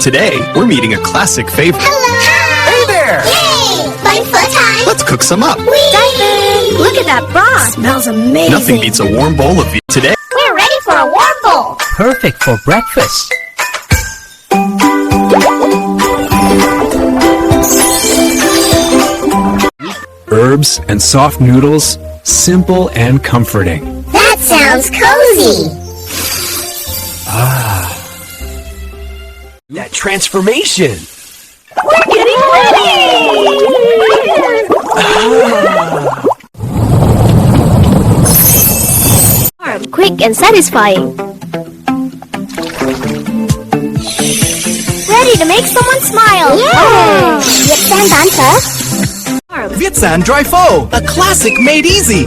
Today, we're meeting a classic favorite. Hello! Hey there! Yay! Buying pho time! Let's cook some up. Dive in! Look at that broth! Smells amazing! Nothing beats a warm bowl of veal. Today, We're ready for a warm bowl! Perfect for breakfast. Herbs and soft noodles, simple and comforting. That sounds cozy! That transformation. We're getting ready! Warm, quick and satisfying. Ready to make someone smile! Yeah! Việt San bán phở. Việt San Dry Pho, a classic made easy.